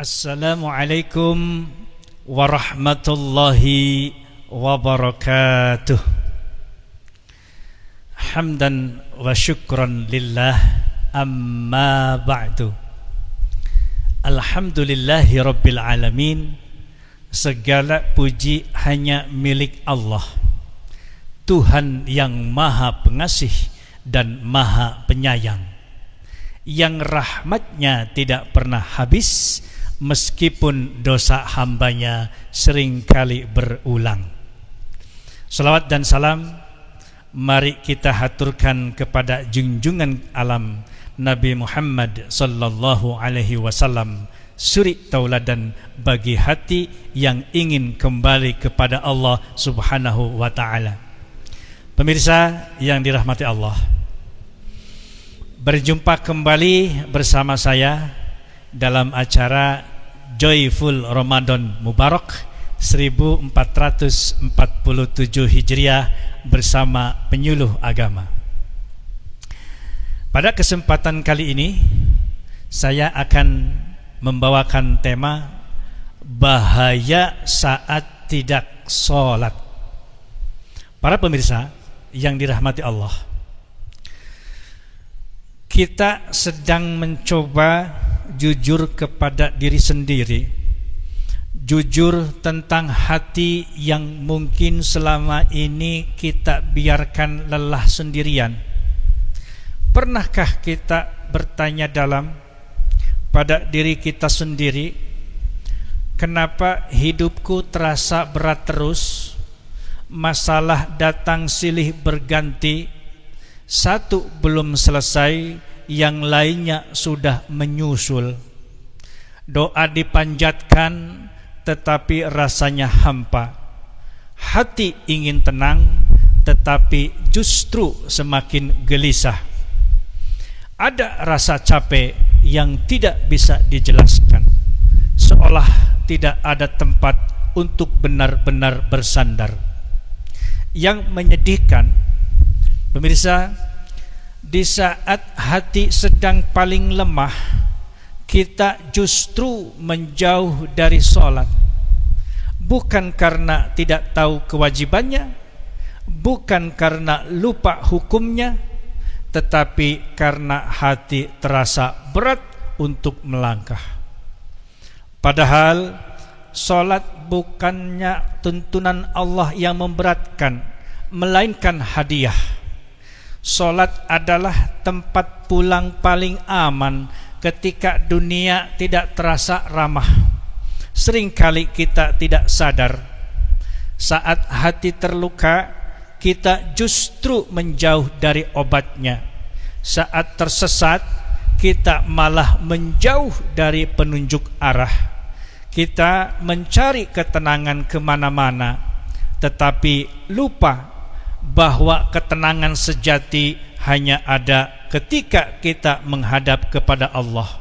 Assalamualaikum warahmatullahi wabarakatuh. Hamdan wa syukran lillah, amma ba'du. Alhamdulillahi rabbil alamin. Segala puji hanya milik Allah, Tuhan yang maha pengasih dan maha penyayang, yang rahmatnya tidak pernah habis meskipun dosa hambanya seringkali berulang. Salawat dan salam mari kita haturkan kepada junjungan alam Nabi Muhammad sallallahu alaihi wasallam, suri tauladan bagi hati yang ingin kembali kepada Allah subhanahu wa ta'ala. Pemirsa yang dirahmati Allah, berjumpa kembali bersama saya dalam acara Joyful Ramadan Mubarak 1447 Hijriah bersama penyuluh agama. Pada kesempatan kali ini saya akan membawakan tema bahaya saat tidak sholat. Para pemirsa yang dirahmati Allah, kita sedang mencoba jujur kepada diri sendiri, jujur tentang hati yang mungkin selama ini kita biarkan lelah sendirian. Pernahkah kita bertanya dalam pada diri kita sendiri, kenapa hidupku terasa berat terus, masalah datang silih berganti, satu belum selesai, yang lainnya sudah menyusul. Doa dipanjatkan tetapi rasanya hampa. Hati ingin tenang tetapi justru semakin gelisah. Ada rasa capek yang tidak bisa dijelaskan, seolah tidak ada tempat untuk benar-benar bersandar. Yang menyedihkan, pemirsa, di saat hati sedang paling lemah, kita justru menjauh dari sholat. Bukan karena tidak tahu kewajibannya, bukan karena lupa hukumnya, tetapi karena hati terasa berat untuk melangkah. Padahal sholat bukannya tuntunan Allah yang memberatkan, melainkan hadiah. Sholat adalah tempat pulang paling aman ketika dunia tidak terasa ramah. Seringkali kita tidak sadar, saat hati terluka, kita justru menjauh dari obatnya. Saat tersesat, kita malah menjauh dari penunjuk arah. Kita mencari ketenangan kemana-mana, tetapi lupa bahwa ketenangan sejati hanya ada ketika kita menghadap kepada Allah.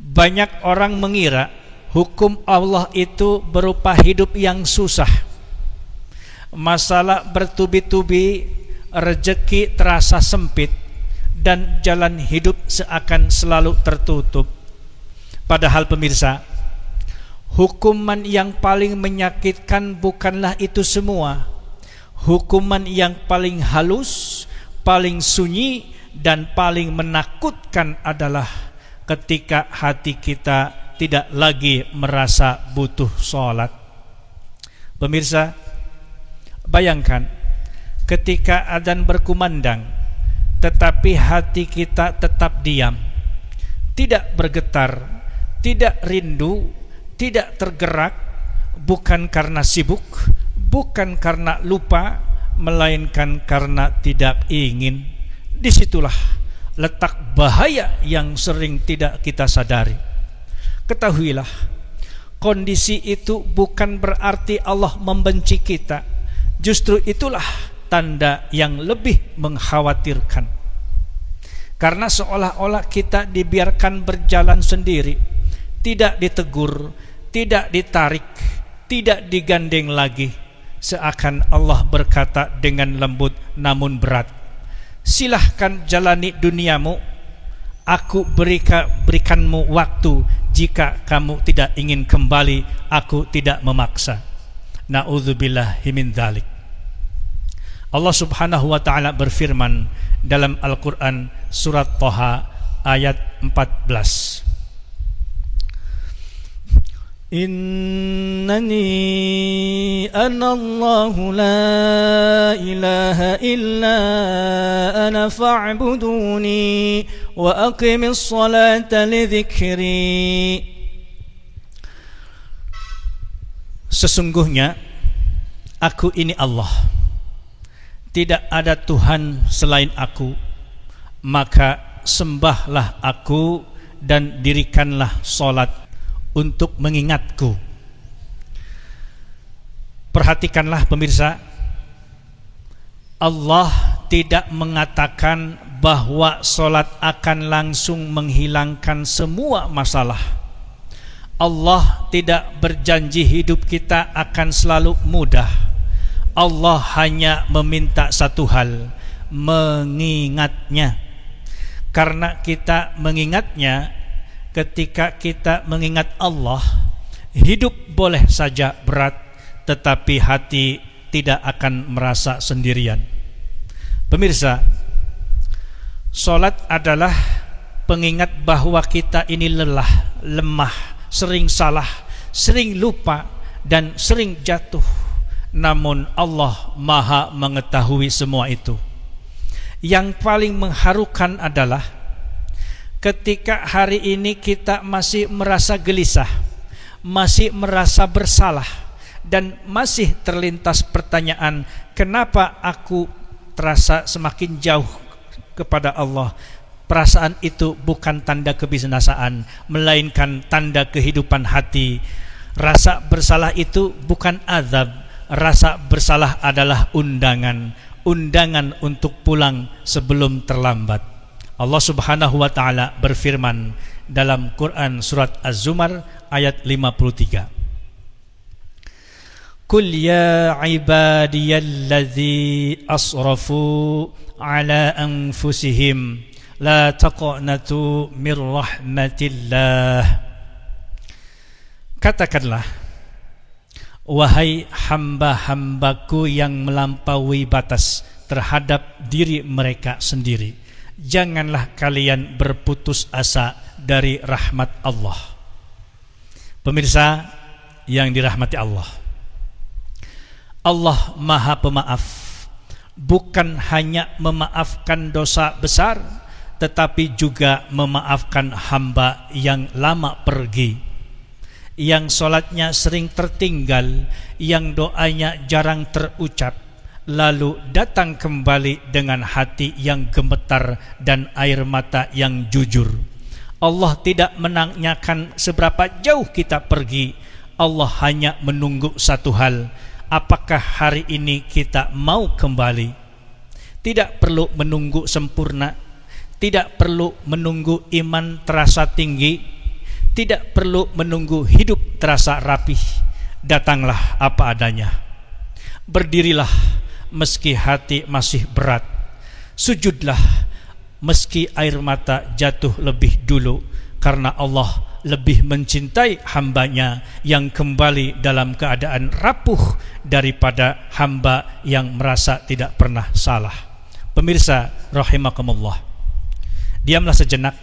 Banyak orang mengira hukum Allah itu berupa hidup yang susah. Masalah bertubi-tubi, rezeki terasa sempit, dan jalan hidup seakan selalu tertutup. Padahal pemirsa, hukuman yang paling menyakitkan bukanlah itu semua. Hukuman yang paling halus, paling sunyi, dan paling menakutkan adalah ketika hati kita tidak lagi merasa butuh sholat. Pemirsa, bayangkan ketika adzan berkumandang, tetapi hati kita tetap diam, tidak bergetar, tidak rindu, tidak tergerak, bukan karena sibuk, bukan karena lupa, melainkan karena tidak ingin. Disitulah letak bahaya yang sering tidak kita sadari. Ketahuilah, kondisi itu bukan berarti Allah membenci kita. Justru itulah tanda yang lebih mengkhawatirkan. Karena seolah-olah kita dibiarkan berjalan sendiri, tidak ditegur, tidak ditarik, tidak digandeng lagi. Seakan Allah berkata dengan lembut namun berat, silahkan jalani duniamu, aku berikanmu waktu, jika kamu tidak ingin kembali, aku tidak memaksa. Na'udzubillahi min dzalik. Allah Subhanahu wa taala berfirman dalam Al-Qur'an surat Thaha ayat 14. Innani anallahu la ilaha illa ana fa'buduni wa aqimis salata li dzikri. Sesungguhnya aku ini Allah, tidak ada Tuhan selain aku, maka sembahlah aku dan dirikanlah salat untuk mengingatku. Perhatikanlah pemirsa, Allah tidak mengatakan bahwa salat akan langsung menghilangkan semua masalah. Allah tidak berjanji hidup kita akan selalu mudah. Allah hanya meminta satu hal, mengingatnya. Karena kita mengingatnya, ketika kita mengingat Allah, hidup boleh saja berat, tetapi hati tidak akan merasa sendirian. Pemirsa, salat adalah pengingat bahwa kita ini lelah, lemah, sering salah, sering lupa, dan sering jatuh. Namun Allah Maha mengetahui semua itu. Yang paling mengharukan adalah ketika hari ini kita masih merasa gelisah, masih merasa bersalah, dan masih terlintas pertanyaan, kenapa aku terasa semakin jauh kepada Allah? Perasaan itu bukan tanda kebinasaan, melainkan tanda kehidupan hati. Rasa bersalah itu bukan azab, rasa bersalah adalah undangan untuk pulang sebelum terlambat. Allah Subhanahu wa taala berfirman dalam Quran surat Az-Zumar ayat 53. Qul ya ibadiyalladzi asrafu ala anfusihim la taqnatu mir rahmatillah. Katakanlah, wahai hamba-hambaku yang melampaui batas terhadap diri mereka sendiri, janganlah kalian berputus asa dari rahmat Allah. Pemirsa yang dirahmati Allah, Allah Maha Pemaaf, bukan hanya memaafkan dosa besar, tetapi juga memaafkan hamba yang lama pergi, yang sholatnya sering tertinggal, yang doanya jarang terucap, lalu datang kembali dengan hati yang gemetar dan air mata yang jujur. Allah tidak menanyakan seberapa jauh kita pergi. Allah hanya menunggu satu hal, apakah hari ini kita mau kembali? Tidak perlu menunggu sempurna, tidak perlu menunggu iman terasa tinggi, tidak perlu menunggu hidup terasa rapih. Datanglah apa adanya. Berdirilah meski hati masih berat, sujudlah meski air mata jatuh lebih dulu, karena Allah lebih mencintai hambanya yang kembali dalam keadaan rapuh daripada hamba yang merasa tidak pernah salah. Pemirsa rahimakumullah, diamlah sejenak.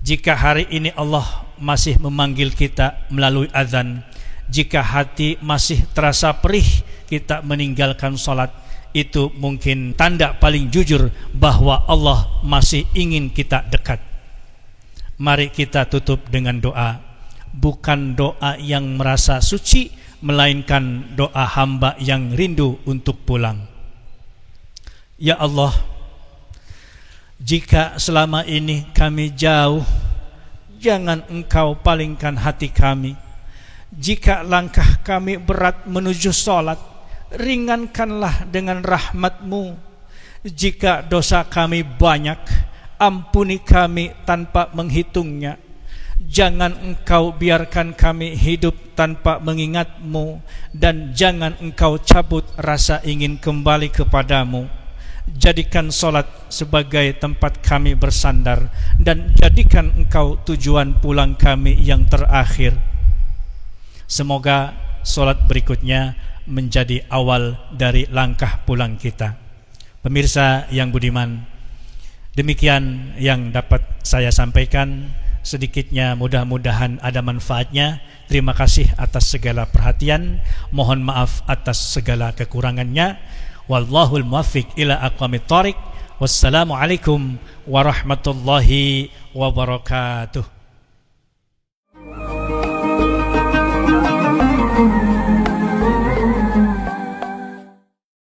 Jika hari ini Allah masih memanggil kita melalui azan, jika hati masih terasa perih kita meninggalkan salat, itu mungkin tanda paling jujur bahwa Allah masih ingin kita dekat. Mari kita tutup dengan doa, bukan doa yang merasa suci, melainkan doa hamba yang rindu untuk pulang. Ya Allah, jika selama ini kami jauh, jangan Engkau palingkan hati kami. Jika langkah kami berat menuju salat, ringankanlah dengan rahmat-Mu. Jika dosa kami banyak, ampuni kami tanpa menghitungnya. Jangan Engkau biarkan kami hidup tanpa mengingat-Mu, dan jangan Engkau cabut rasa ingin kembali kepadamu. Jadikan solat sebagai tempat kami bersandar, dan jadikan Engkau tujuan pulang kami yang terakhir. Semoga solat berikutnya menjadi awal dari langkah pulang kita. Pemirsa yang budiman, demikian yang dapat saya sampaikan. Sedikitnya mudah-mudahan ada manfaatnya. Terima kasih atas segala perhatian. Mohon maaf atas segala kekurangannya. Wallahul muwaffiq ila aqwamit thoriq. Wassalamualaikum warahmatullahi wabarakatuh.